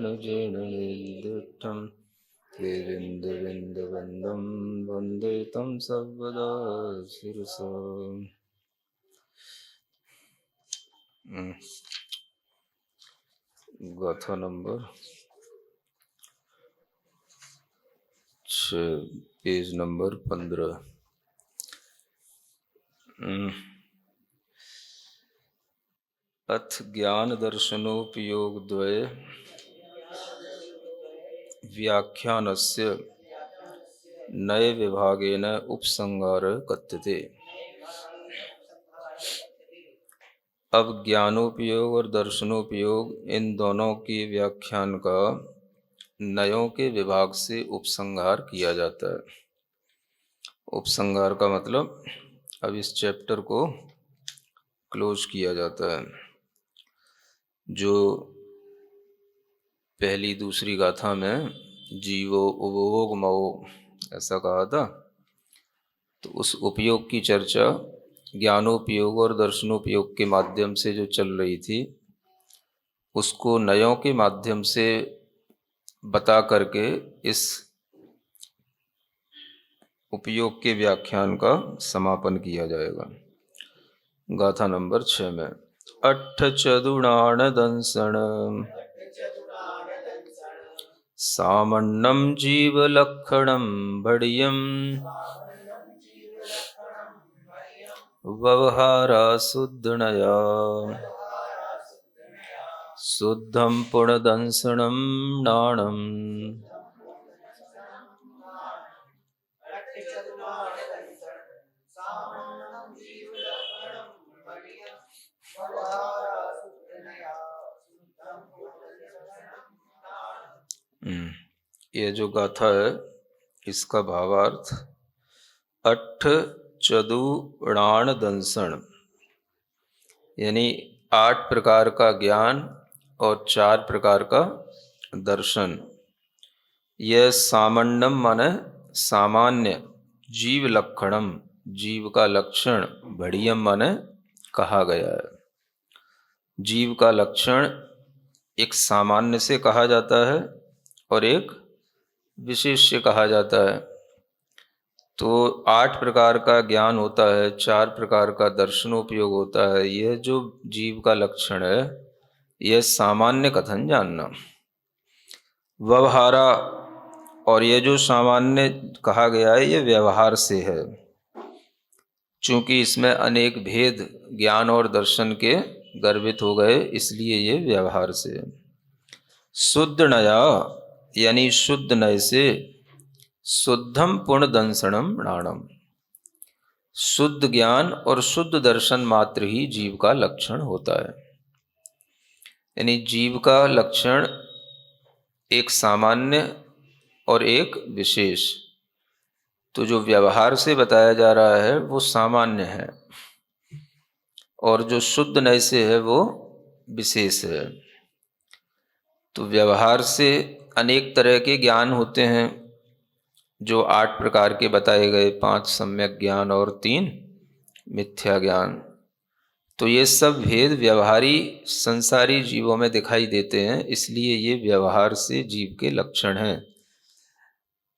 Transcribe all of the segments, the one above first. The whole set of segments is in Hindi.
क्षणजेणनिर्दिष्टं तेबिन्दुबिन्दुबन्धं वन्दे तं सर्वदा शिरसा। गाथा नंबर 6, पेज नंबर 15। अथ ज्ञान दर्शनोपयोग द्वय व्याख्यानस्य नए विभागेन उपसंहार कथ्यते। अब ज्ञानोपयोग और दर्शनोपयोग इन दोनों के व्याख्यान का नयों के विभाग से उपसंहार किया जाता है। उपसंहार का मतलब अब इस चैप्टर को क्लोज किया जाता है। जो पहली दूसरी गाथा में जीवो उपभोग मओ ऐसा कहा था, तो उस उपयोग की चर्चा ज्ञानोपयोग और दर्शनोपयोग के माध्यम से जो चल रही थी, उसको नयों के माध्यम से बता करके इस उपयोग के व्याख्यान का समापन किया जाएगा। गाथा नंबर 6 में अट्ठ चतुर्णान दंसन सामन्नं जीवलक्षणं भडियं व्यवहारा शुद्धनया शुद्धं पुणदंसनं नाणम्। ये जो गाथा है इसका भावार्थ अट्ठ चतुर्णान दंसन यानी 8 प्रकार का ज्ञान और 4 प्रकार का दर्शन। यह सामान्यम माने सामान्य, जीव लक्षणम जीव का लक्षण, बढ़ियम माने कहा गया है। जीव का लक्षण एक सामान्य से कहा जाता है और एक विशेष से कहा जाता है। तो 8 प्रकार का ज्ञान होता है, 4 प्रकार का दर्शनोपयोग होता है। यह जो जीव का लक्षण है यह सामान्य कथन जानना। व्यवहारा, और यह जो सामान्य कहा गया है यह व्यवहार से है, चूंकि इसमें अनेक भेद ज्ञान और दर्शन के गर्भित हो गए, इसलिए ये व्यवहार से है। शुद्ध नया यानी शुद्ध नय से, शुद्धम पुण्यदंसनम नाणम, शुद्ध ज्ञान और शुद्ध दर्शन मात्र ही जीव का लक्षण होता है। यानी जीव का लक्षण एक सामान्य और एक विशेष। तो जो व्यवहार से बताया जा रहा है वो सामान्य है और जो शुद्ध नय से है वो विशेष है। तो व्यवहार से अनेक तरह के ज्ञान होते हैं, जो 8 प्रकार के बताए गए, 5 सम्यक ज्ञान और 3 मिथ्या ज्ञान। तो ये सब भेद व्यवहारी संसारी जीवों में दिखाई देते हैं, इसलिए ये व्यवहार से जीव के लक्षण हैं।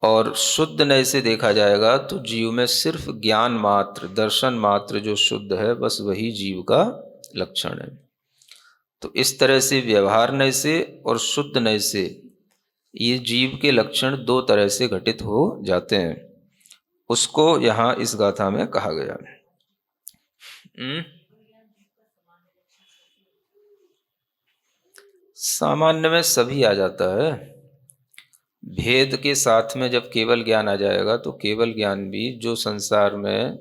और शुद्ध नय से देखा जाएगा तो जीव में सिर्फ ज्ञान मात्र, दर्शन मात्र जो शुद्ध है, बस वही जीव का लक्षण है। तो इस तरह से व्यवहार नय से और शुद्ध नय से ये जीव के लक्षण 2 तरह से घटित हो जाते हैं। उसको यहाँ इस गाथा में कहा गया है। सामान्य में सभी आ जाता है। भेद के साथ में जब केवल ज्ञान आ जाएगा तो केवल ज्ञान भी, जो संसार में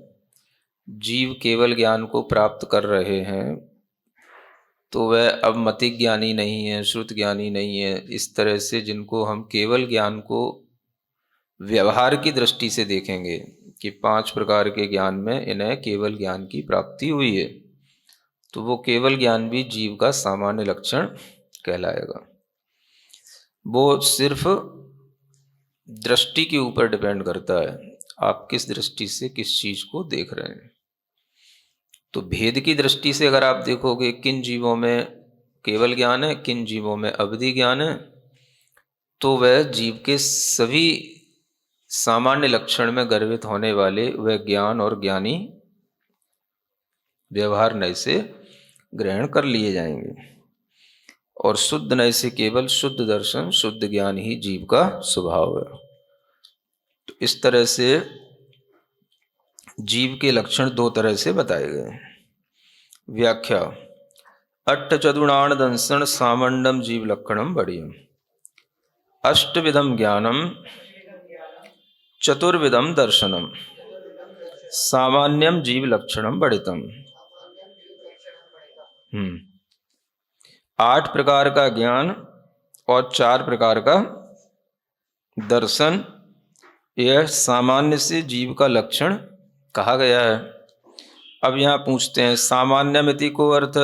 जीव केवल ज्ञान को प्राप्त कर रहे हैं तो वह अब मति ज्ञानी नहीं है, श्रुत ज्ञानी नहीं है। इस तरह से जिनको हम केवल ज्ञान को व्यवहार की दृष्टि से देखेंगे कि 5 प्रकार के ज्ञान में इन्हें केवल ज्ञान की प्राप्ति हुई है, तो वो केवल ज्ञान भी जीव का सामान्य लक्षण कहलाएगा। वो सिर्फ दृष्टि के ऊपर डिपेंड करता है, आप किस दृष्टि से किस चीज को देख रहे हैं। तो भेद की दृष्टि से अगर आप देखोगे किन जीवों में केवल ज्ञान है, किन जीवों में अवधि ज्ञान है, तो वह जीव के सभी सामान्य लक्षण में गर्वित होने वाले वह ज्ञान और ज्ञानी व्यवहार नय से ग्रहण कर लिए जाएंगे, और शुद्ध नय से केवल शुद्ध दर्शन शुद्ध ज्ञान ही जीव का स्वभाव है। तो इस तरह से जीव के लक्षण दो तरह से बताए गए। व्याख्या: अट्ठ चतुर्णान दंसन सामंडम जीव लक्षणम बढ़ियम, अष्टविधम ज्ञानम चतुर्विधम दर्शनम सामान्यम जीव लक्षणम बढ़ितम। 8 प्रकार का ज्ञान और 4 प्रकार का दर्शन, यह सामान्य से जीव का लक्षण कहा गया है। अब यहाँ पूछते हैं सामान्यमिति को अर्थ,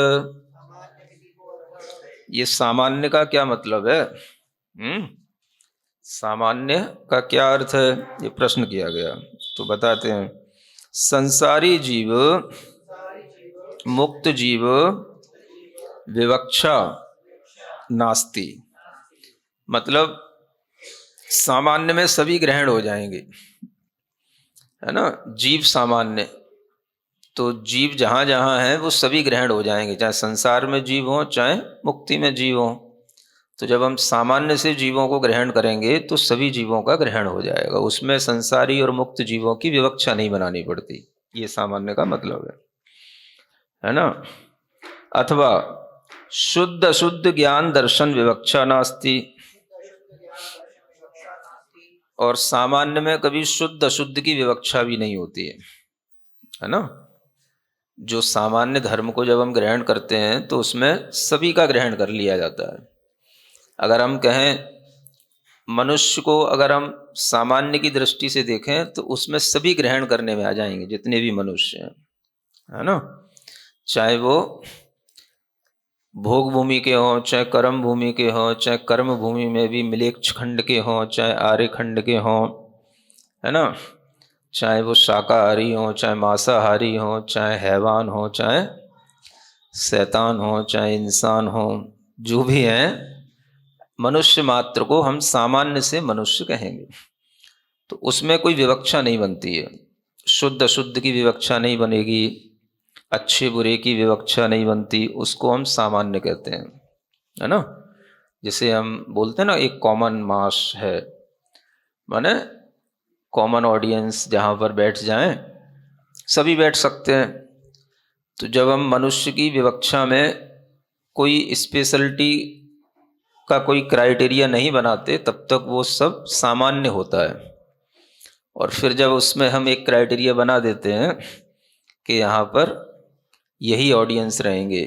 ये सामान्य का क्या मतलब है? सामान्य का क्या अर्थ है, ये प्रश्न किया गया। तो बताते हैं, संसारी जीव मुक्त जीव विवक्षा नास्ति, मतलब सामान्य में सभी ग्रहण हो जाएंगे, है ना। जीव सामान्य, तो जीव जहाँ जहाँ है वो सभी ग्रहण हो जाएंगे, चाहे संसार में जीव हो चाहे मुक्ति में जीव हो। तो जब हम सामान्य से जीवों को ग्रहण करेंगे तो सभी जीवों का ग्रहण हो जाएगा, उसमें संसारी और मुक्त जीवों की विवक्षा नहीं बनानी पड़ती। ये सामान्य का मतलब है ना। अथवा शुद्ध अशुद्ध ज्ञान दर्शन विवक्षा नास्ति, और सामान्य में कभी शुद्ध अशुद्ध की विवक्षा भी नहीं होती है ना। जो सामान्य धर्म को जब हम ग्रहण करते हैं तो उसमें सभी का ग्रहण कर लिया जाता है। अगर हम कहें मनुष्य को, अगर हम सामान्य की दृष्टि से देखें तो उसमें सभी ग्रहण करने में आ जाएंगे, जितने भी मनुष्य हैं, है ना। चाहे वो भोग भूमि के हों, चाहे कर्म भूमि के हों, चाहे कर्म भूमि में भी मिलेच्छ खंड के हों, चाहे आर्य खंड के हों, है ना। चाहे वो शाकाहारी हों, चाहे मांसाहारी हों, चाहे हैवान हों, चाहे शैतान हों, चाहे इंसान हों, जो भी हैं, मनुष्य मात्र को हम सामान्य से मनुष्य कहेंगे। तो उसमें कोई विवक्षा नहीं बनती है, शुद्ध अशुद्ध की विवक्षा नहीं बनेगी, अच्छे बुरे की विवक्षा नहीं बनती, उसको हम सामान्य कहते हैं, है ना। जैसे हम बोलते हैं ना, एक कॉमन मास है, माने कॉमन ऑडियंस, जहाँ पर बैठ जाएं सभी बैठ सकते हैं। तो जब हम मनुष्य की विवक्षा में कोई स्पेशलिटी का कोई क्राइटेरिया नहीं बनाते तब तक वो सब सामान्य होता है। और फिर जब उसमें हम एक क्राइटेरिया बना देते हैं कि यहाँ पर यही ऑडियंस रहेंगे,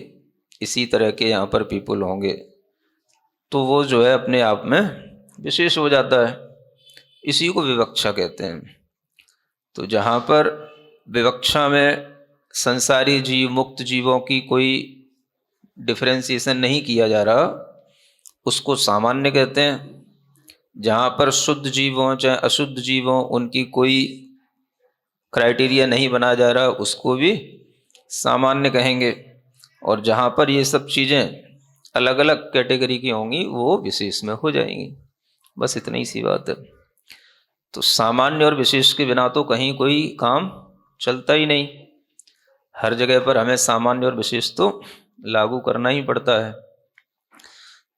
इसी तरह के यहाँ पर पीपल होंगे, तो वो जो है अपने आप में विशेष हो जाता है। इसी को विवक्षा कहते हैं। तो जहाँ पर विवक्षा में संसारी जीव मुक्त जीवों की कोई डिफरेंशिएशन नहीं किया जा रहा, उसको सामान्य कहते हैं। जहाँ पर शुद्ध जीव हों चाहे अशुद्ध जीव हों, उनकी कोई क्राइटेरिया नहीं बनाया जा रहा, उसको भी सामान्य कहेंगे। और जहाँ पर ये सब चीज़ें अलग अलग कैटेगरी की होंगी वो विशेष में हो जाएंगी। बस इतनी सी बात है। तो सामान्य और विशेष के बिना तो कहीं कोई काम चलता ही नहीं। हर जगह पर हमें सामान्य और विशेष तो लागू करना ही पड़ता है।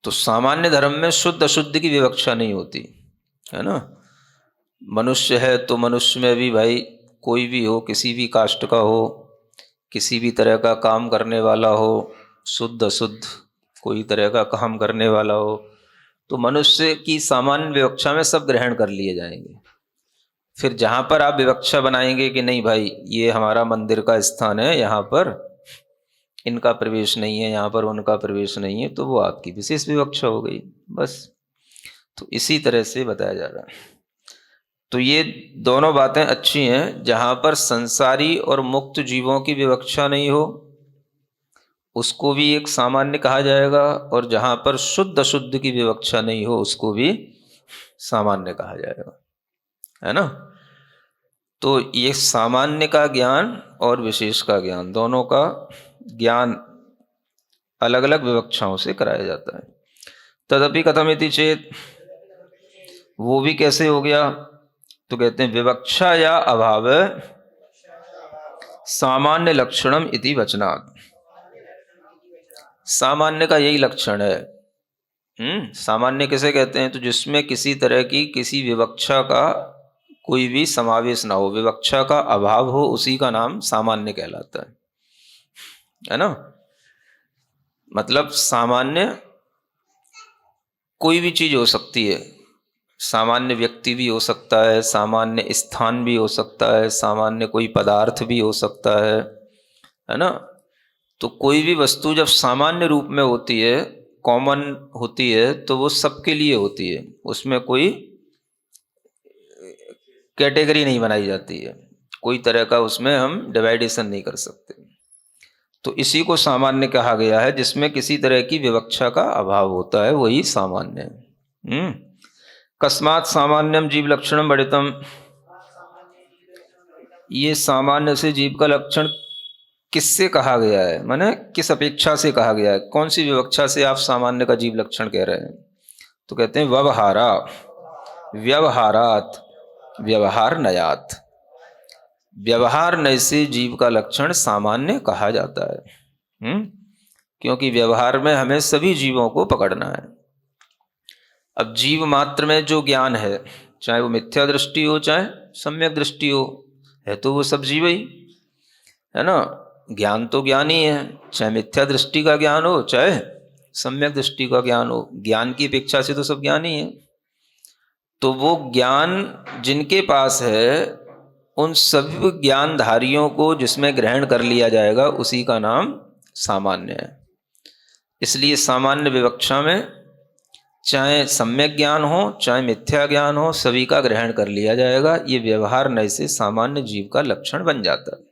तो सामान्य धर्म में शुद्ध अशुद्ध की विवक्षा नहीं होती, है ना। मनुष्य है तो मनुष्य में भी भाई कोई भी हो, किसी भी कास्ट का हो, किसी भी तरह का काम करने वाला हो, शुद्ध अशुद्ध कोई तरह का काम करने वाला हो, तो मनुष्य की सामान्य विवक्षा में सब ग्रहण कर लिए जाएंगे। फिर जहाँ पर आप विवक्षा बनाएंगे कि नहीं भाई ये हमारा मंदिर का स्थान है, यहाँ पर इनका प्रवेश नहीं है, यहाँ पर उनका प्रवेश नहीं है, तो वो आपकी विशेष विवक्षा हो गई। बस तो इसी तरह से बताया जा रहा है। तो ये दोनों बातें अच्छी हैं। जहाँ पर संसारी और मुक्त जीवों की विवक्षा नहीं हो उसको भी एक सामान्य कहा जाएगा, और जहाँ पर शुद्ध अशुद्ध की विवक्षा नहीं हो उसको भी सामान्य कहा जाएगा, है ना। तो ये सामान्य का ज्ञान और विशेष का ज्ञान, दोनों का ज्ञान अलग अलग विवक्षाओं से कराया जाता है। तदपि कथमिति चेत, वो भी कैसे हो गया? तो कहते हैं विवक्षा या अभाव सामान्य लक्षणम इति वचनात्। सामान्य का यही लक्षण है। सामान्य किसे कहते हैं? तो जिसमें किसी तरह की किसी विवक्षा का कोई भी समावेश ना हो, विवक्षा का अभाव हो, उसी का नाम सामान्य कहलाता है ना। मतलब सामान्य कोई भी चीज हो सकती है, सामान्य व्यक्ति भी हो सकता है, सामान्य स्थान भी हो सकता है, सामान्य कोई पदार्थ भी हो सकता है ना। तो कोई भी वस्तु जब सामान्य रूप में होती है, कॉमन होती है, तो वो सबके लिए होती है, उसमें कोई कैटेगरी नहीं बनाई जाती है, कोई तरह का उसमें हम डिवाइडेशन नहीं कर सकते। तो इसी को सामान्य कहा गया है, जिसमें किसी तरह की विवक्षा का अभाव होता है, वही सामान्य है। कस्मात् सामान्यम जीव लक्षणम बढ़ितम। ये सामान्य से जीव का लक्षण किससे कहा गया है, माने किस अपेक्षा से कहा गया है, कौन सी विवक्षा से आप सामान्य का जीव लक्षण कह रहे हैं? तो कहते हैं व्यवहारा, व्यवहारात, व्यवहार नयात। व्यवहार नय से जीव का लक्षण सामान्य कहा जाता है। क्योंकि व्यवहार में हमें सभी जीवों को पकड़ना है। अब जीव मात्र में जो ज्ञान है, चाहे वो मिथ्या दृष्टि हो चाहे सम्यक दृष्टि हो, है तो वो सब जीव ही है ना। ज्ञान तो ज्ञान ही है, चाहे मिथ्या दृष्टि का ज्ञान हो चाहे सम्यक दृष्टि का ज्ञान हो, ज्ञान की अपेक्षा से तो सब ज्ञान ही है। तो वो ज्ञान जिनके पास है, उन सभी ज्ञानधारियों को जिसमें ग्रहण कर लिया जाएगा, उसी का नाम सामान्य है। इसलिए सामान्य विवक्षा में चाहे सम्यक ज्ञान हो चाहे मिथ्या ज्ञान हो, सभी का ग्रहण कर लिया जाएगा। ये व्यवहार नय से सामान्य जीव का लक्षण बन जाता है।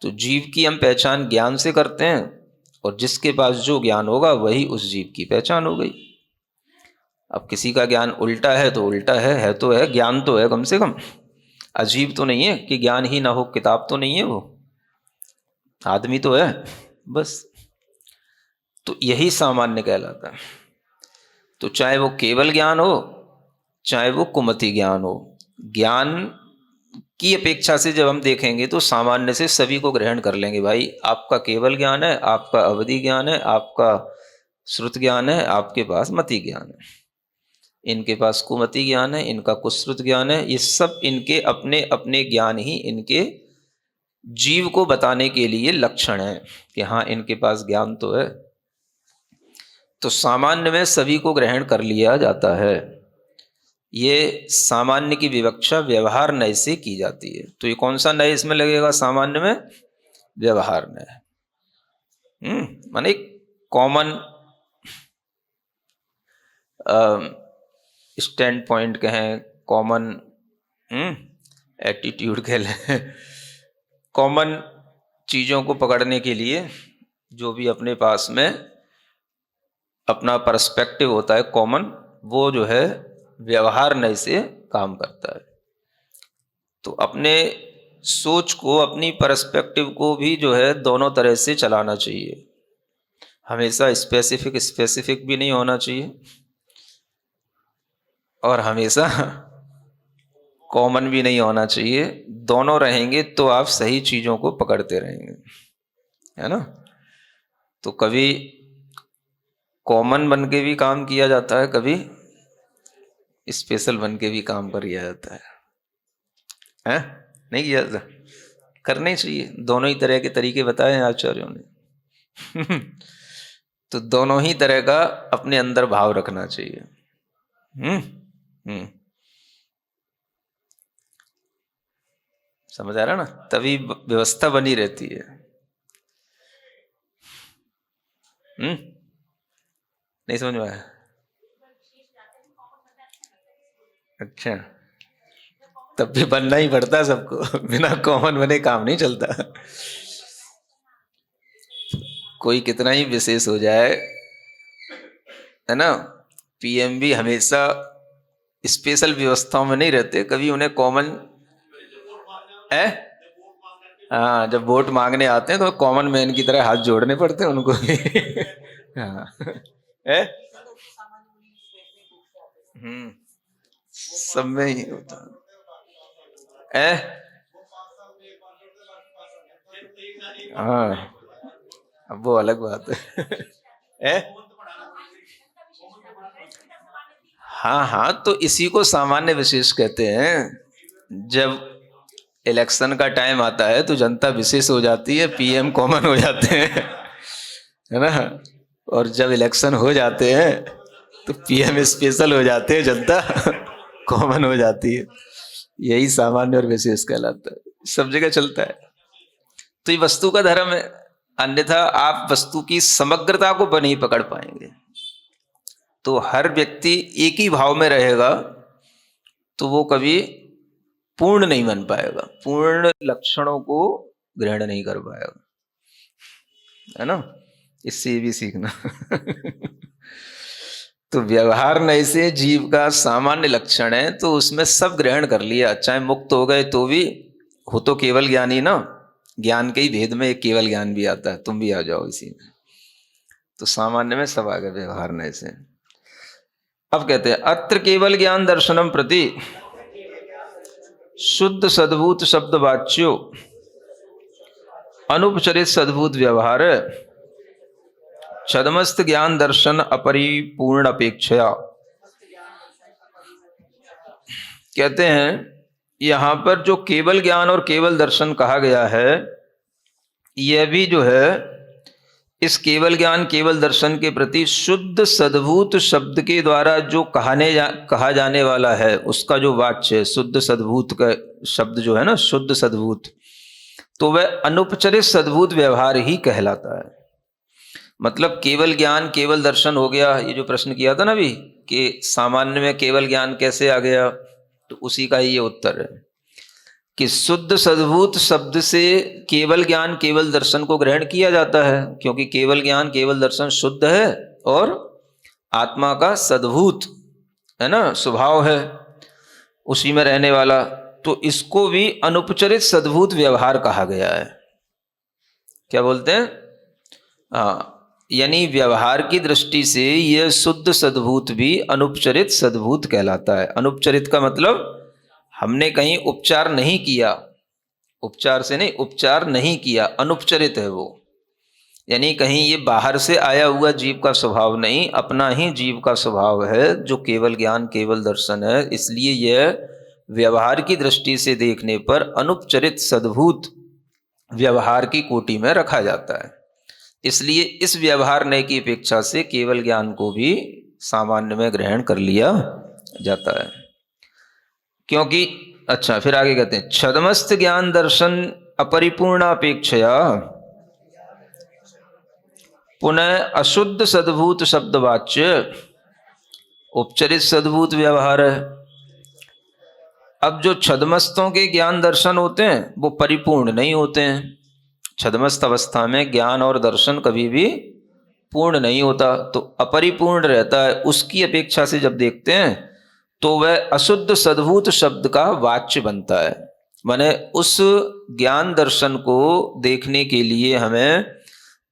तो जीव की हम पहचान ज्ञान से करते हैं, और जिसके पास जो ज्ञान होगा वही उस जीव की पहचान हो गई। अब किसी का ज्ञान उल्टा है तो उल्टा है तो है, ज्ञान तो है कम से कम, अजीब तो नहीं है कि ज्ञान ही ना हो, किताब तो नहीं है वो, आदमी तो है बस। तो यही सामान्य कहलाता है। तो चाहे वो केवल ज्ञान हो चाहे वो कुमति ज्ञान हो, ज्ञान की अपेक्षा से जब हम देखेंगे तो सामान्य से सभी को ग्रहण कर लेंगे। भाई आपका केवल ज्ञान है, आपका अवधि ज्ञान है, आपका श्रुत ज्ञान है, आपके पास मति ज्ञान है, इनके पास कुमति ज्ञान है, इनका कुश्रुत ज्ञान है। ये सब इनके अपने अपने ज्ञान ही इनके जीव को बताने के लिए लक्षण है कि हाँ इनके पास ज्ञान तो है। तो सामान्य में सभी को ग्रहण कर लिया जाता है। ये सामान्य की विवक्षा व्यवहार नय से की जाती है। तो ये कौन सा नय इसमें लगेगा? सामान्य में व्यवहार नय। माने कॉमन स्टैंड पॉइंट कहें, कॉमन एटीट्यूड कह लें, कॉमन चीज़ों को पकड़ने के लिए जो भी अपने पास में अपना पर्सपेक्टिव होता है कॉमन, वो जो है व्यवहार नय से काम करता है। तो अपने सोच को, अपनी पर्सपेक्टिव को भी जो है दोनों तरह से चलाना चाहिए। हमेशा स्पेसिफिक भी नहीं होना चाहिए, और हमेशा कॉमन भी नहीं होना चाहिए। दोनों रहेंगे तो आप सही चीज़ों को पकड़ते रहेंगे, है ना। तो कभी कॉमन बन के भी काम किया जाता है, कभी स्पेशल बन के भी काम किया जाता है? नहीं किया जाता? करना ही चाहिए। दोनों ही तरह के तरीके बताए हैं आचार्यों ने। तो दोनों ही तरह का अपने अंदर भाव रखना चाहिए। समझ आ रहा ना? तभी व्यवस्था बनी रहती है। नहीं समझ में आया? अच्छा, तब भी बनना ही पड़ता सबको। बिना कॉमन बने काम नहीं चलता। कोई कितना ही विशेष हो जाए, है ना, पीएम भी हमेशा स्पेशल व्यवस्थाओं में नहीं रहते, कभी उन्हें कॉमन है। हाँ, जब वोट मांगने आते हैं तो कॉमन मैन की तरह हाथ जोड़ने पड़ते हैं उनको भी। हाँ है। हम्म, सब में ही होता है। हाँ, अब वो अलग बात है। ए? हाँ हाँ, तो इसी को सामान्य विशेष कहते हैं। जब इलेक्शन का टाइम आता है तो जनता विशेष हो जाती है, पीएम कॉमन हो जाते हैं, है ना। और जब इलेक्शन हो जाते हैं तो पीएम स्पेशल हो जाते हैं, जनता कॉमन हो जाती है। यही सामान्य और विशेष कहलाता है, सब जगह चलता है। तो ये वस्तु का धर्म है, अन्यथा आप वस्तु की समग्रता को नहीं पकड़ पाएंगे। तो हर व्यक्ति एक ही भाव में रहेगा तो वो कभी पूर्ण नहीं बन पाएगा, पूर्ण लक्षणों को ग्रहण नहीं कर पाएगा, है ना। इससे ये भी सीखना। तो व्यवहार नए से जीव का सामान्य लक्षण है, तो उसमें सब ग्रहण कर लिया, चाहे मुक्त हो गए तो भी हो तो केवल ज्ञानी ना। ज्ञान के ही भेद में एक केवल ज्ञान भी आता है, तुम भी आ जाओ इसी में। तो सामान्य में सब आ गए व्यवहार नए से। अब कहते हैं अत्र केवल ज्ञान दर्शनम प्रति शुद्ध सद्भूत शब्द वाच्यो अनुपचरित सद्भूत व्यवहार छदमस्त ज्ञान दर्शन अपरिपूर्ण अपेक्षा। कहते हैं यहां पर जो केवल ज्ञान और केवल दर्शन कहा गया है, यह भी जो है इस केवल ज्ञान केवल दर्शन के प्रति शुद्ध सद्भूत शब्द के द्वारा जो कहा जाने वाला है, उसका जो वाच्य है, शुद्ध सद्भूत का शब्द जो है ना, शुद्ध सद्भूत, तो वह अनुपचरित सद्भूत व्यवहार ही कहलाता है। मतलब केवल ज्ञान केवल दर्शन हो गया, ये जो प्रश्न किया था ना अभी कि सामान्य में केवल ज्ञान कैसे आ गया, तो उसी का ही ये उत्तर है कि शुद्ध सद्भूत शब्द से केवल ज्ञान केवल दर्शन को ग्रहण किया जाता है, क्योंकि केवल ज्ञान केवल दर्शन शुद्ध है और आत्मा का सद्भूत है ना, स्वभाव है, उसी में रहने वाला। तो इसको भी अनुपचरित सद्भूत व्यवहार कहा गया है। क्या बोलते हैं? हाँ, यानी व्यवहार की दृष्टि से यह शुद्ध सद्भूत भी अनुपचरित सद्भूत कहलाता है। अनुपचरित का मतलब हमने कहीं उपचार नहीं किया, उपचार से नहीं, उपचार नहीं किया, अनुपचरित है वो, यानी कहीं ये बाहर से आया हुआ जीव का स्वभाव नहीं, अपना ही जीव का स्वभाव है जो केवल ज्ञान केवल दर्शन है। इसलिए यह व्यवहार की दृष्टि से देखने पर अनुपचरित सद्भूत व्यवहार की कोटि में रखा जाता है। इसलिए इस व्यवहार नय की अपेक्षा से केवल ज्ञान को भी सामान्य में ग्रहण कर लिया जाता है, क्योंकि अच्छा फिर आगे कहते हैं छदमस्त ज्ञान दर्शन अपरिपूर्णापेक्षया पुनः अशुद्ध सद्भूत शब्दवाच्य उपचरित सद्भूत व्यवहार है। अब जो छदमस्तों के ज्ञान दर्शन होते हैं वो परिपूर्ण नहीं होते हैं। छदमस्त अवस्था में ज्ञान और दर्शन कभी भी पूर्ण नहीं होता, तो अपरिपूर्ण रहता है। उसकी अपेक्षा से जब देखते हैं तो वह अशुद्ध सद्भूत शब्द का वाच्य बनता है। माने उस ज्ञान दर्शन को देखने के लिए हमें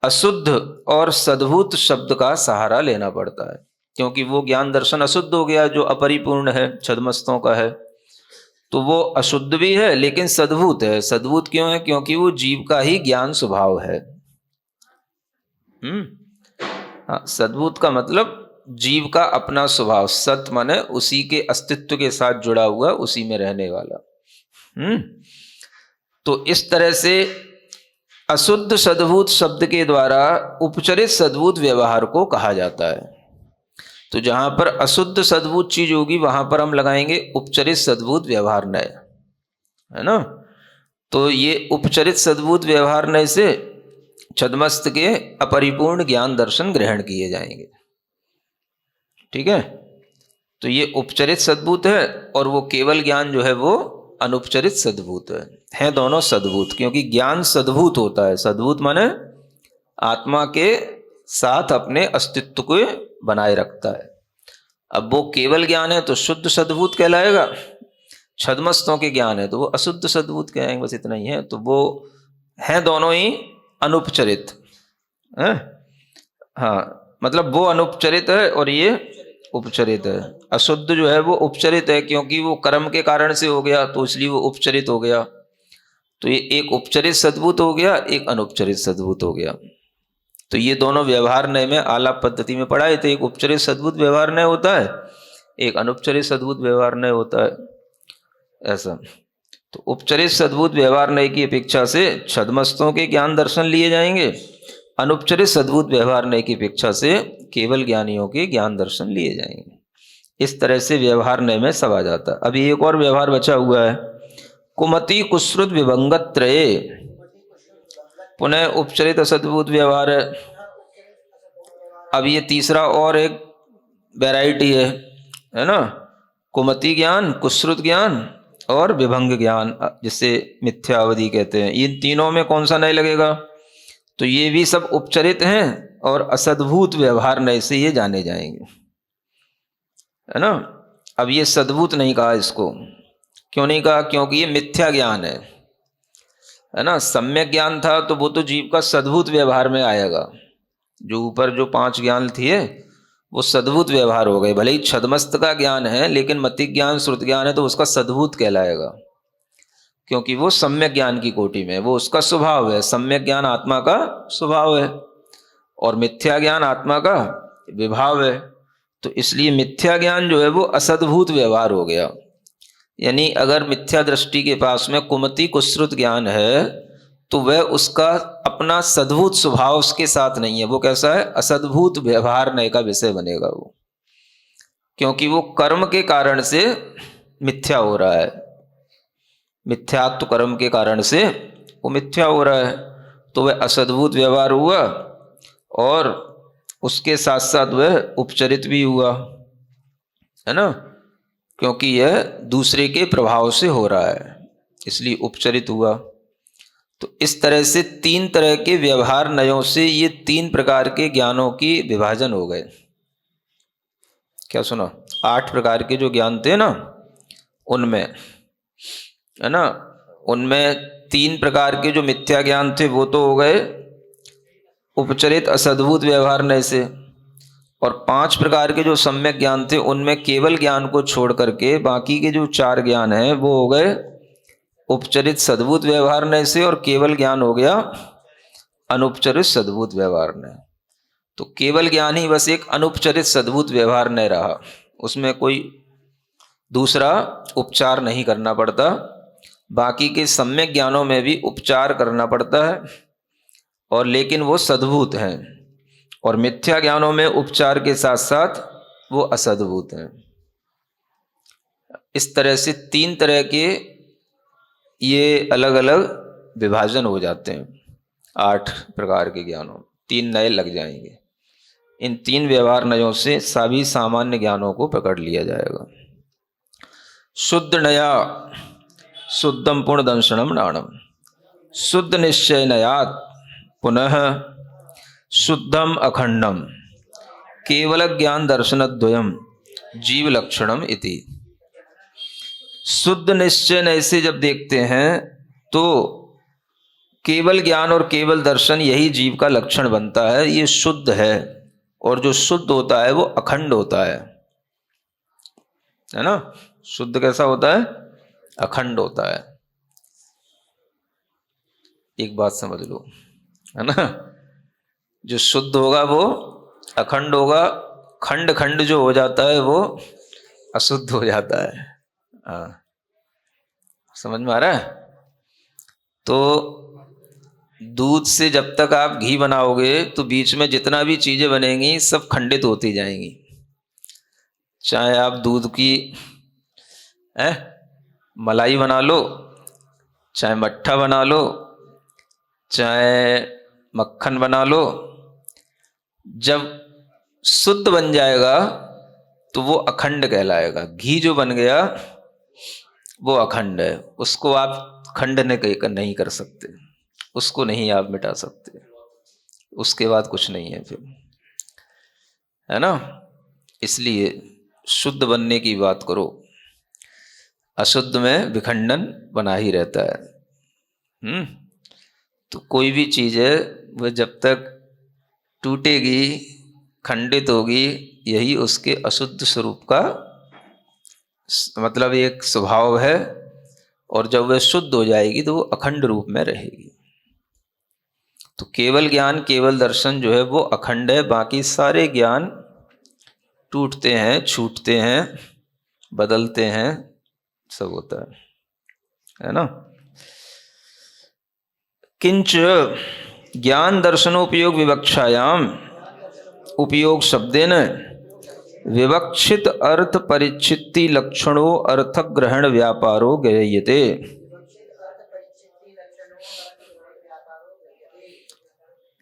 अशुद्ध और सद्भूत शब्द का सहारा लेना पड़ता है, क्योंकि वो ज्ञान दर्शन अशुद्ध हो गया जो अपरिपूर्ण है, छदमस्तों का है। तो वो अशुद्ध भी है लेकिन सद्भूत है। सद्भूत क्यों है? क्योंकि वो जीव का ही ज्ञान स्वभाव है। हाँ, सद्भूत का मतलब जीव का अपना स्वभाव, सत माने उसी के अस्तित्व के साथ जुड़ा हुआ, उसी में रहने वाला। तो इस तरह से अशुद्ध सद्भूत शब्द के द्वारा उपचरित सद्भूत व्यवहार को कहा जाता है। तो जहां पर अशुद्ध सद्भूत चीज होगी वहां पर हम लगाएंगे उपचरित सद्भूत व्यवहार नय, है ना। तो ये उपचरित सद्भूत व्यवहार नय से छदमस्त के अपरिपूर्ण ज्ञान दर्शन ग्रहण किए जाएंगे। ठीक है, तो ये उपचरित सद्भूत है और वो केवल ज्ञान जो है वो अनुपचरित सद्भूत है दोनों सद्भूत, क्योंकि ज्ञान सद्भूत होता है। सद्भूत माने आत्मा के साथ अपने अस्तित्व को बनाए रखता है। अब वो केवल ज्ञान है तो शुद्ध सद्भूत कहलाएगा, छदमस्तों के ज्ञान है तो वो अशुद्ध सद्भूत कहेंगे, बस इतना ही है। तो वो है दोनों ही अनुपचरित है। हाँ, मतलब वो अनुपचरित है और ये उपचरित है। अशुद्ध जो है वो उपचरित है, क्योंकि वो कर्म के कारण से हो गया तो इसलिए वो उपचरित हो गया। तो ये एक उपचरित सद्भूत हो गया, एक अनुपचरित सद्भूत हो गया। तो ये दोनों व्यवहार नय में आलाप पद्धति में पढ़ाए थे। एक उपचरित सद्भूत व्यवहार नय होता है, एक अनुपचरित सद्भूत व्यवहार नय होता है, ऐसा। तो उपचरित सद्भूत व्यवहार नय की अपेक्षा से छद्मस्तों के ज्ञान दर्शन लिए जाएंगे, अनुपचरित सद्भूत व्यवहार नय की अपेक्षा से केवल ज्ञानियों के ज्ञान दर्शन लिए जाएंगे। इस तरह से व्यवहार नय में सब आ जाता है। अभी एक और व्यवहार बचा हुआ है, कुमति कुश्रुत विभंगत त्रये। पुनः उपचरित असद्भूत व्यवहार है। अब ये तीसरा और एक वैरायटी है ना, कुमति ज्ञान, कुश्रुत ज्ञान और विभंग ज्ञान, जिसे मिथ्यावधि कहते हैं। इन तीनों में कौन सा नय लगेगा? तो ये भी सब उपचरित हैं और असद्भूत व्यवहार नय से ये जाने जाएंगे, है ना। अब ये सद्भूत नहीं कहा इसको, क्यों नहीं कहा? क्योंकि ये मिथ्या ज्ञान है ना। सम्यक ज्ञान था तो वो तो जीव का सद्भूत व्यवहार में आएगा। जो ऊपर जो 5 ज्ञान थे वो सद्भूत व्यवहार हो गए। भले ही छद्मस्त का ज्ञान है, लेकिन मति ज्ञान श्रुत ज्ञान है तो उसका सद्भूत कहलाएगा, क्योंकि वो सम्यक ज्ञान की कोटि में, वो उसका स्वभाव है। सम्यक ज्ञान आत्मा का स्वभाव है और मिथ्या ज्ञान आत्मा का विभाव है। तो इसलिए मिथ्या ज्ञान जो है वो असद्भूत व्यवहार हो गया। यानी अगर मिथ्या दृष्टि के पास में कुमति कुश्रुत ज्ञान है तो वह उसका अपना सद्भूत स्वभाव उसके साथ नहीं है। वो कैसा है? असद्भूत व्यवहार नय का विषय बनेगा वो, क्योंकि वो कर्म के कारण से मिथ्या हो रहा है। मिथ्यात्व कर्म के कारण से वो मिथ्या हो रहा है, तो वह असद्भूत व्यवहार हुआ और उसके साथ साथ वह उपचरित भी हुआ, है ना, क्योंकि यह दूसरे के प्रभाव से हो रहा है, इसलिए उपचरित हुआ। तो इस तरह से 3 तरह के व्यवहार नयों से ये 3 प्रकार के ज्ञानों की विभाजन हो गए। क्या सुना? 8 प्रकार के जो ज्ञान थे ना, उनमें, है ना, उनमें 3 प्रकार के जो मिथ्या ज्ञान थे वो तो हो गए उपचरित असद्भूत व्यवहार नय से, और 5 प्रकार के जो सम्यक ज्ञान थे उनमें केवल ज्ञान को छोड़ करके बाकी के जो 4 ज्ञान हैं वो हो गए उपचरित सद्भूत व्यवहार नय से, और केवल ज्ञान हो गया अनुपचरित सद्भूत व्यवहार नय। तो केवल ज्ञान ही बस एक अनुपचरित सद्भूत व्यवहार नय रहा, उसमें कोई दूसरा उपचार नहीं करना पड़ता। बाकी के सम्यक ज्ञानों में भी उपचार करना पड़ता है, और लेकिन वो सद्भूत हैं, और मिथ्या ज्ञानों में उपचार के साथ साथ वो असद्भूत हैं। इस तरह से 3 तरह के ये अलग अलग विभाजन हो जाते हैं। 8 प्रकार के ज्ञानों, 3 नए लग जाएंगे। इन 3 व्यवहार नयों से सभी सामान्य ज्ञानों को पकड़ लिया जाएगा। शुद्ध नया शुद्धम पूर्ण दंशनम नाणम, शुद्ध निश्चय नयात पुनः शुद्धम अखंडम केवल ज्ञान दर्शनद्वयम जीव लक्षणम इति। शुद्ध निश्चय नय से जब देखते हैं तो केवल ज्ञान और केवल दर्शन यही जीव का लक्षण बनता है। ये शुद्ध है, और जो शुद्ध होता है वो अखंड होता है ना। शुद्ध कैसा होता है? अखंड होता है। एक बात समझ लो, है ना, जो शुद्ध होगा वो अखंड होगा, खंड खंड जो हो जाता है वो अशुद्ध हो जाता है। हाँ, समझ में आ रहा है? तो दूध से जब तक आप घी बनाओगे तो बीच में जितना भी चीजें बनेंगी सब खंडित होती जाएंगी। चाहे आप दूध की मलाई बना लो, चाहे मट्ठा बना लो, चाहे मक्खन बना लो, जब शुद्ध बन जाएगा तो वो अखंड कहलाएगा। घी जो बन गया वो अखंड है, उसको आप खंड नहीं कर सकते, उसको नहीं आप मिटा सकते, उसके बाद कुछ नहीं है फिर, है ना। इसलिए शुद्ध बनने की बात करो, अशुद्ध में विखंडन बना ही रहता है। तो कोई भी चीज़ है वह जब तक टूटेगी, खंडित होगी, यही उसके अशुद्ध स्वरूप का मतलब एक स्वभाव है। और जब वह शुद्ध हो जाएगी तो वो अखंड रूप में रहेगी। तो केवल ज्ञान केवल दर्शन जो है वो अखंड है, बाकी सारे ज्ञान टूटते हैं, छूटते हैं, बदलते हैं, सब होता है ना। किंच ज्ञान दर्शनोपयोग विवक्षायाम उपयोग शब्देन विवक्षित अर्थ परिच्छित्ति लक्षणों अर्थ ग्रहण व्यापारो गृह्यते।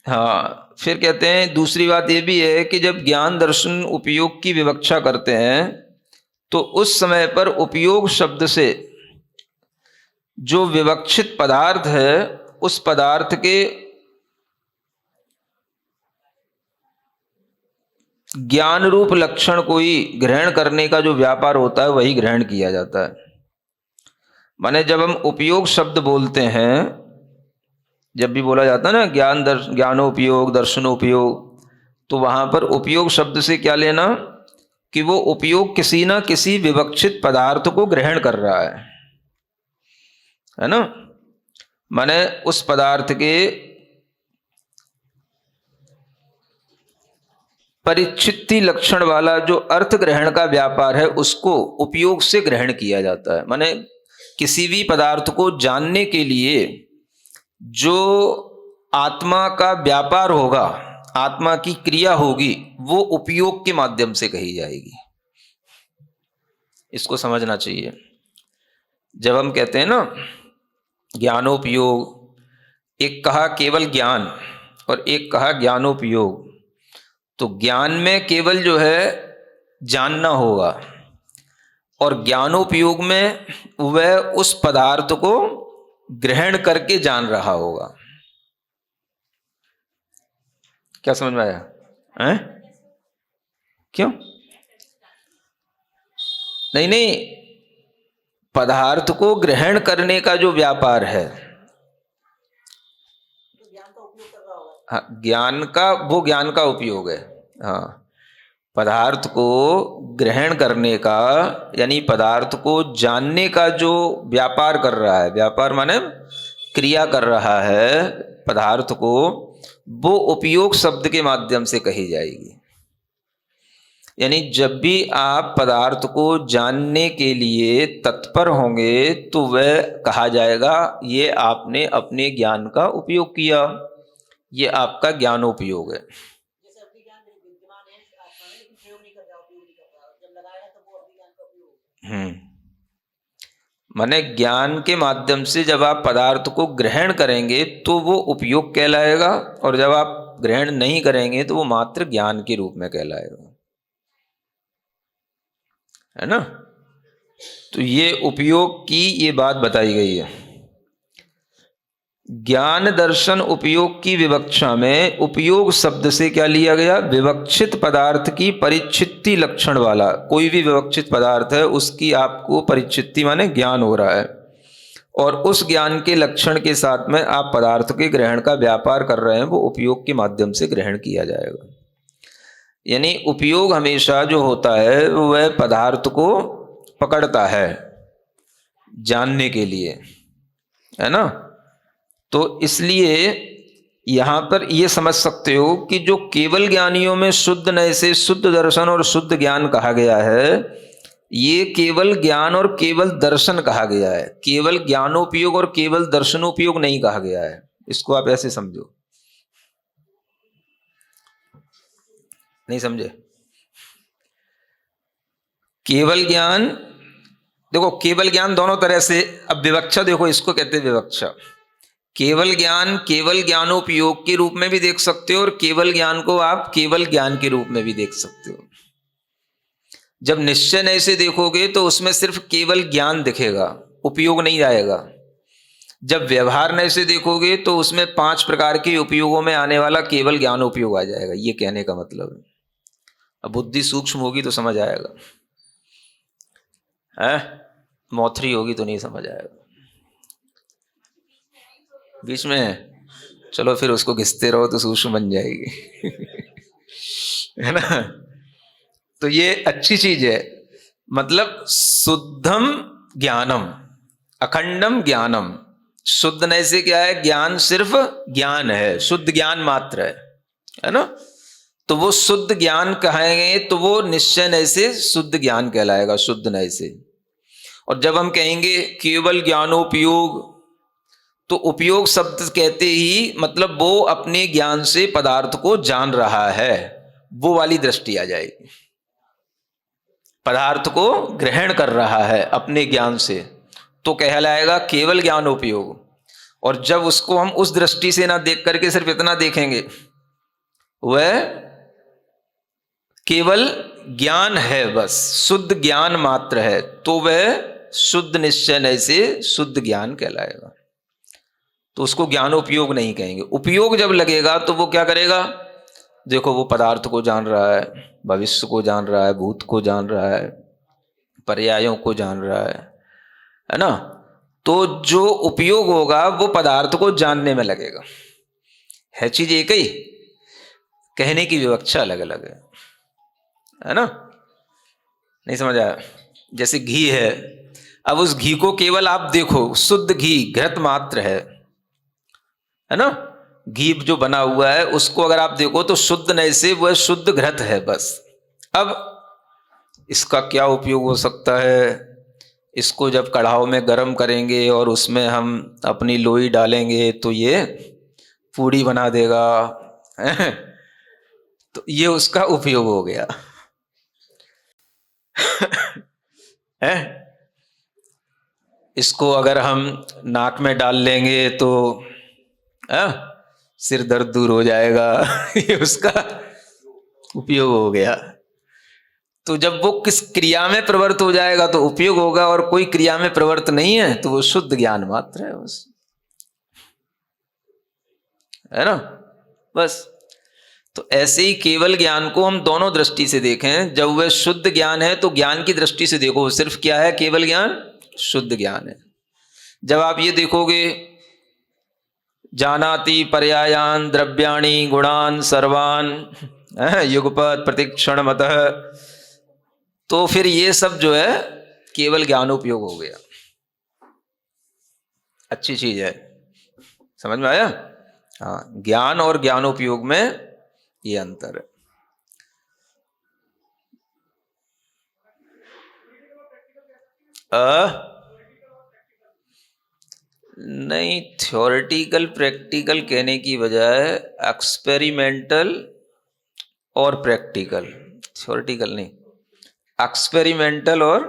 हाँ, फिर कहते हैं दूसरी बात ये भी है कि जब ज्ञान दर्शन उपयोग की विवक्षा करते हैं तो उस समय पर उपयोग शब्द से जो विवक्षित पदार्थ है उस पदार्थ के ज्ञान रूप लक्षण को ही ग्रहण करने का जो व्यापार होता है वही ग्रहण किया जाता है। माने जब हम उपयोग शब्द बोलते हैं, जब भी बोला जाता है ना ज्ञानोपयोग दर्शनोपयोग, तो वहां पर उपयोग शब्द से क्या लेना कि वो उपयोग किसी ना किसी विवक्षित पदार्थ को ग्रहण कर रहा है ना। माने उस पदार्थ के परिच्छित्ति लक्षण वाला जो अर्थ ग्रहण का व्यापार है उसको उपयोग से ग्रहण किया जाता है। माने किसी भी पदार्थ को जानने के लिए जो आत्मा का व्यापार होगा, आत्मा की क्रिया होगी, वो उपयोग के माध्यम से कही जाएगी। इसको समझना चाहिए। जब हम कहते हैं ना ज्ञानोपयोग, एक कहा केवल ज्ञान और एक कहा ज्ञानोपयोग, तो ज्ञान में केवल जो है जानना होगा और ज्ञानोपयोग में वह उस पदार्थ को ग्रहण करके जान रहा होगा। क्या समझ में आया है? क्यों नहीं नहीं, पदार्थ को ग्रहण करने का जो व्यापार है, हाँ, ज्ञान का वो ज्ञान का उपयोग है। हाँ, पदार्थ को ग्रहण करने का यानी पदार्थ को जानने का जो व्यापार कर रहा है, व्यापार माने क्रिया कर रहा है पदार्थ को, वो उपयोग शब्द के माध्यम से कही जाएगी। यानी जब भी आप पदार्थ को जानने के लिए तत्पर होंगे तो वह कहा जाएगा ये आपने अपने ज्ञान का उपयोग किया, ये आपका ज्ञानोपयोग है। माने ज्ञान के माध्यम से जब आप पदार्थ को ग्रहण करेंगे तो वो उपयोग कहलाएगा, और जब आप ग्रहण नहीं करेंगे तो वो मात्र ज्ञान के रूप में कहलाएगा, है ना। तो ये उपयोग की ये बात बताई गई है। ज्ञान दर्शन उपयोग की विवक्षा में उपयोग शब्द से क्या लिया गया, विवक्षित पदार्थ की परिच्छित्ति लक्षण वाला कोई भी विवक्षित पदार्थ है उसकी आपको परिच्छित्ति माने ज्ञान हो रहा है, और उस ज्ञान के लक्षण के साथ में आप पदार्थ के ग्रहण का व्यापार कर रहे हैं, वो उपयोग के माध्यम से ग्रहण किया जाएगा। यानी उपयोग हमेशा जो होता है वह पदार्थ को पकड़ता है जानने के लिए, है ना। तो इसलिए यहां पर यह समझ सकते हो कि जो केवल ज्ञानियों में शुद्ध नय से शुद्ध दर्शन और शुद्ध ज्ञान कहा गया है, ये केवल ज्ञान और केवल दर्शन कहा गया है, केवल ज्ञानोपयोग और केवल दर्शनोपयोग नहीं कहा गया है। इसको आप ऐसे समझो। नहीं समझे? केवल ज्ञान देखो, केवल ज्ञान दोनों तरह से, अब विवक्षा देखो, इसको कहते हैं विवक्षा। केवल ज्ञान केवल ज्ञानोपयोग के रूप में भी देख सकते हो और केवल ज्ञान को आप केवल ज्ञान के रूप में भी देख सकते हो। जब निश्चय नय से देखोगे तो उसमें सिर्फ केवल ज्ञान दिखेगा, उपयोग नहीं आएगा। जब व्यवहार नय से देखोगे तो उसमें 5 प्रकार के उपयोगों में आने वाला केवल ज्ञान उपयोग आ जाएगा। ये कहने का मतलब है। अब बुद्धि सूक्ष्म होगी तो समझ आएगा, है मौथरी होगी तो नहीं समझ आएगा। बीच में है, चलो फिर उसको घिसते रहो तो सूक्ष्म बन जाएगी है ना। तो ये अच्छी चीज है। मतलब शुद्धम ज्ञानम, अखंडम ज्ञानम। शुद्ध नय से क्या है? ज्ञान सिर्फ ज्ञान है, शुद्ध ज्ञान मात्र है ना। तो वो शुद्ध ज्ञान कहेंगे तो वो निश्चय नय से शुद्ध ज्ञान कहलाएगा, शुद्ध नय से। और जब हम कहेंगे केवल ज्ञानोपयोग, तो उपयोग शब्द कहते ही मतलब वो अपने ज्ञान से पदार्थ को जान रहा है, वो वाली दृष्टि आ जाएगी। पदार्थ को ग्रहण कर रहा है अपने ज्ञान से, तो कहलाएगा केवल ज्ञानोपयोग। और जब उसको हम उस दृष्टि से ना देख करके सिर्फ इतना देखेंगे, वह केवल ज्ञान है, बस शुद्ध ज्ञान मात्र है, तो वह शुद्ध निश्चय नय से शुद्ध ज्ञान कहलाएगा। तो उसको ज्ञानोपयोग नहीं कहेंगे। उपयोग जब लगेगा तो वो क्या करेगा? देखो वो पदार्थ को जान रहा है, भविष्य को जान रहा है, भूत को जान रहा है, पर्यायों को जान रहा है ना। तो जो उपयोग होगा वो पदार्थ को जानने में लगेगा। है चीज एक ही, कहने की विवक्षा अलग अलग है ना। नहीं समझ आया? जैसे घी है, अब उस घी को केवल आप देखो, शुद्ध घी घृत मात्र है ना। घी जो बना हुआ है उसको अगर आप देखो तो शुद्ध नय से वह शुद्ध घृत है बस। अब इसका क्या उपयोग हो सकता है? इसको जब कढ़ाव में गर्म करेंगे और उसमें हम अपनी लोई डालेंगे तो ये पूड़ी बना देगा तो ये उसका उपयोग हो गया है। इसको अगर हम नाक में डाल लेंगे तो सिर दर्द दूर हो जाएगा ये उसका उपयोग हो गया। तो जब वो किस क्रिया में प्रवृत्त हो जाएगा तो उपयोग होगा, और कोई क्रिया में प्रवृत्त नहीं है तो वो शुद्ध ज्ञान मात्र है बस, है ना। बस तो ऐसे ही केवल ज्ञान को हम दोनों दृष्टि से देखें। जब वह शुद्ध ज्ञान है तो ज्ञान की दृष्टि से देखो, सिर्फ क्या है? केवल ज्ञान, शुद्ध ज्ञान है। जब आप ये देखोगे जानाति पर्यायान द्रव्याणि गुणान सर्वान युगपत प्रतिक्षण मतः, तो फिर ये सब जो है केवल ज्ञानोपयोग हो गया। अच्छी चीज है, समझ में आया? हाँ, ज्ञान और ज्ञानोपयोग में ये अंतर है। नहीं, थ्योरेटिकल प्रैक्टिकल कहने की बजाय एक्सपेरिमेंटल और प्रैक्टिकल, थ्योरेटिकल नहीं, एक्सपेरिमेंटल और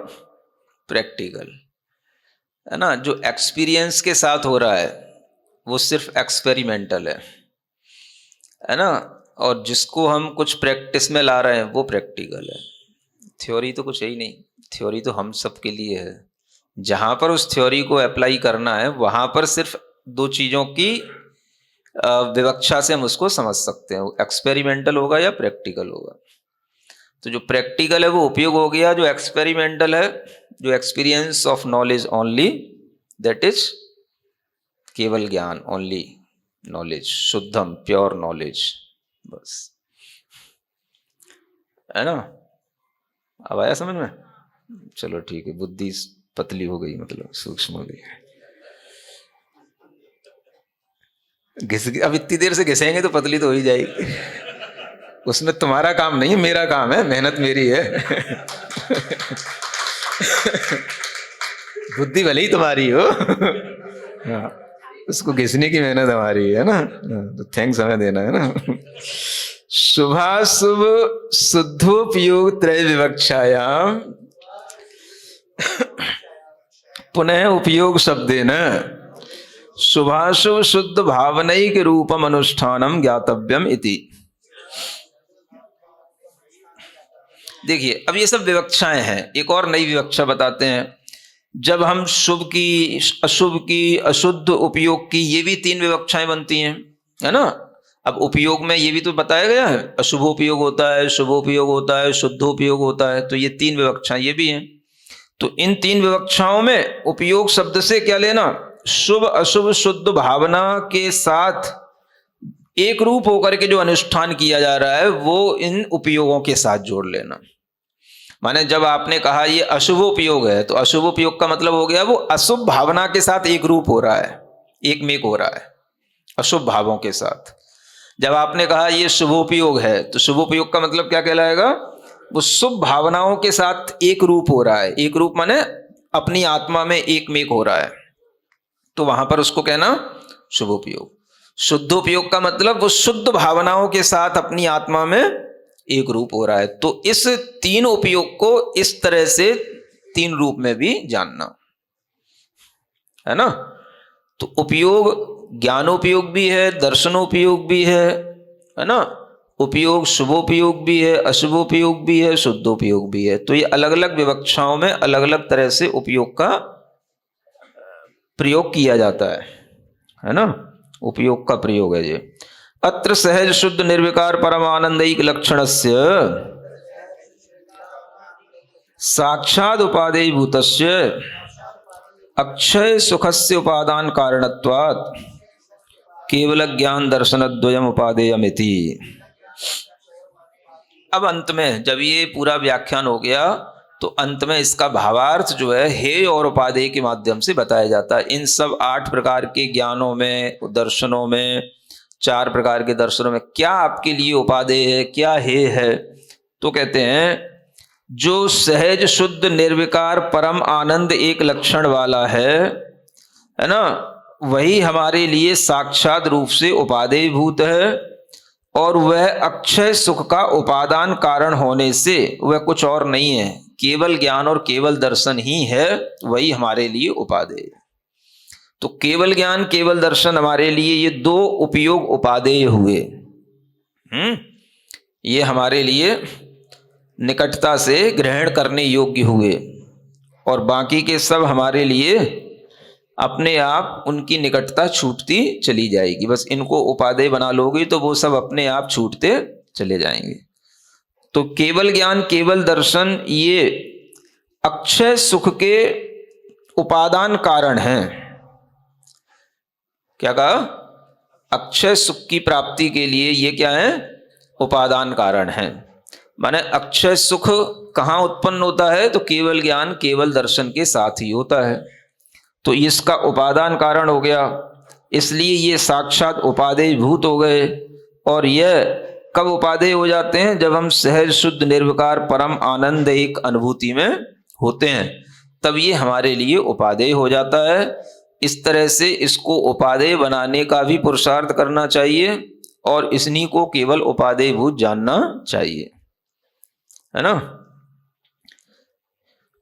प्रैक्टिकल, है ना। जो एक्सपीरियंस के साथ हो रहा है वो सिर्फ एक्सपेरिमेंटल है ना। और जिसको हम कुछ प्रैक्टिस में ला रहे हैं वो प्रैक्टिकल है। थ्योरी तो कुछ है ही नहीं, थ्योरी तो हम सब के लिए है। जहाँ पर उस थ्योरी को अप्लाई करना है वहाँ पर सिर्फ दो चीज़ों की विवक्षा से हम उसको समझ सकते हैं, एक्सपेरिमेंटल होगा या प्रैक्टिकल होगा। तो जो प्रैक्टिकल है वो उपयोग हो गया, जो एक्सपेरिमेंटल है, जो experience of knowledge only, that is केवल ज्ञान, ओनली नॉलेज, शुद्धम प्योर नॉलेज, बस, है ना। अब आया समझ में? चलो ठीक है, बुद्धि पतली हो गई, मतलब सूक्ष्म हो गई। अब इतनी देर से घिसेंगे तो पतली तो हो ही जाएगी। उसमें तुम्हारा काम नहीं है, मेरा काम है, मेहनत मेरी है। बुद्धि भले ही तुम्हारी हो, हाँ, उसको घिसने की मेहनत हमारी है ना। तो थैंक्स हमें देना है ना। शुभाशुभ शुद्धोपयोग त्रय विवक्षायाम पुनः उपयोग शब्देन शुभाशुभ शुद्ध भावनैक रूपम अनुष्ठानम ज्ञातव्यम इति। देखिए, अब ये सब विवक्षाएं हैं, एक और नई विवक्षा बताते हैं। जब हम शुभ की, अशुभ की, अशुद्ध उपयोग की, ये भी तीन विवक्षाएं बनती हैं, है ना। अब उपयोग में ये भी तो बताया गया है, अशुभोपयोग होता है, शुभोपयोग होता है, शुद्धोपयोग होता है, तो ये तीन विवक्षाएं ये भी हैं। तो इन तीन विवक्षाओं में उपयोग शब्द से क्या लेना? शुभ अशुभ शुद्ध भावना के साथ एक रूप होकर के जो अनुष्ठान किया जा रहा है वो इन उपयोगों के साथ जोड़ लेना, माने जब आपने कहा ये अशुभोपयोग है, तो अशुभोपयोग का मतलब हो गया वो अशुभ भावना के साथ एक रूप हो रहा है, एक मेक हो रहा है अशुभ भावों के साथ। जब आपने कहा ये शुभोपयोग है, तो शुभोपयोग का मतलब क्या कहलाएगा? वो शुभ भावनाओं के साथ एक रूप हो रहा है। एक रूप माने अपनी आत्मा में एक मेक हो रहा है, तो वहां पर उसको कहना शुभोपयोग। शुद्धोपयोग का मतलब वो शुद्ध भावनाओं के साथ अपनी आत्मा में एक रूप हो रहा है। तो इस तीन उपयोग को इस तरह से तीन रूप में भी जानना है ना। तो उपयोग ज्ञानोपयोग भी है, दर्शनोपयोग भी है ना। उपयोग शुभोपयोग भी है, अशुभोपयोग भी है, शुद्धोपयोग भी है। तो ये अलग अलग विवक्षाओं में अलग अलग तरह से उपयोग का प्रयोग किया जाता है ना। उपयोग का प्रयोग है ये। अत्र सहज शुद्ध निर्विकार परमानंदैक लक्षणस्य साक्षाद उपादेय भूतस्य अक्षय सुखस्य उपादान कारणत्वात् केवल ज्ञान दर्शन द्वयम उपादेयमिति। अब अंत में जब ये पूरा व्याख्यान हो गया, तो अंत में इसका भावार्थ जो है हेय और उपादेय के माध्यम से बताया जाता है। इन सब 8 प्रकार के ज्ञानों में, दर्शनों में, 4 प्रकार के दर्शनों में क्या आपके लिए उपादेय है, क्या हेय है? तो कहते हैं जो सहज शुद्ध निर्विकार परम आनंद एक लक्षण वाला है ना, वही हमारे लिए साक्षात रूप से उपादेय भूत है, और वह अक्षय सुख का उपादान कारण होने से वह कुछ और नहीं है, केवल ज्ञान और केवल दर्शन ही है, वही हमारे लिए उपादेय। तो केवल ज्ञान केवल दर्शन हमारे लिए ये 2 उपयोग उपादेय हुए। ये हमारे लिए निकटता से ग्रहण करने योग्य हुए, और बाकी के सब हमारे लिए अपने आप उनकी निकटता छूटती चली जाएगी। बस इनको उपादेय बना लोगे तो वो सब अपने आप छूटते चले जाएंगे। तो केवल ज्ञान केवल दर्शन ये अक्षय सुख के उपादान कारण हैं। क्या कहा? अक्षय सुख की प्राप्ति के लिए ये क्या है? उपादान कारण है। माने अक्षय सुख कहाँ उत्पन्न होता है? तो केवल ज्ञान केवल दर्शन के साथ ही होता है। तो इसका उपादान कारण हो गया, इसलिए ये साक्षात उपादेय भूत हो गए। और यह कब उपादेय हो जाते हैं? जब हम सहज शुद्ध निर्विकार परम आनंद एक अनुभूति में होते हैं, तब ये हमारे लिए उपादेय हो जाता है। इस तरह से इसको उपादेय बनाने का भी पुरुषार्थ करना चाहिए, और इन्हीं को केवल उपादेय भूत जानना चाहिए, है ना।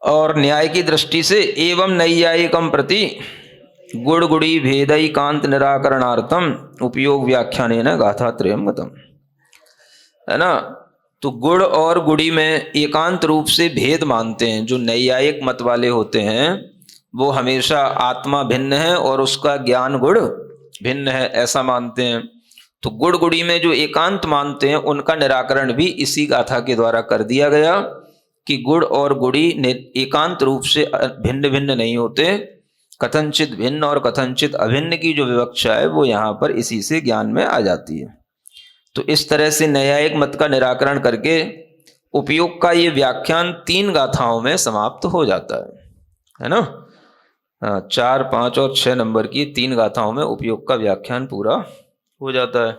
और न्याय की दृष्टि से एवं नैयायिकम प्रति गुण गुड़ी भेदैकांत निराकरणार्थम उपयोग व्याख्यानेन गाथात्रयम् गतम्, है ना। तो गुण और गुड़ी में एकांत रूप से भेद मानते हैं। जो नैयायिक मत वाले होते हैं वो हमेशा आत्मा भिन्न है और उसका ज्ञान गुण भिन्न है, ऐसा मानते हैं। तो गुण गुड़ी में जो एकांत मानते हैं उनका निराकरण भी इसी गाथा के द्वारा कर दिया गया कि गुण और गुड़ी एकांत रूप से भिन्न भिन्न नहीं होते, कथनचित भिन्न और कथनचित अभिन्न की जो विवक्षा है वो यहाँ पर इसी से ज्ञान में आ जाती है। तो इस तरह से न्यायिक मत का निराकरण करके उपयोग का ये व्याख्यान 3 गाथाओं में समाप्त हो जाता है ना। 4, 5 और 6 नंबर की 3 गाथाओं में उपयोग का व्याख्यान पूरा हो जाता है।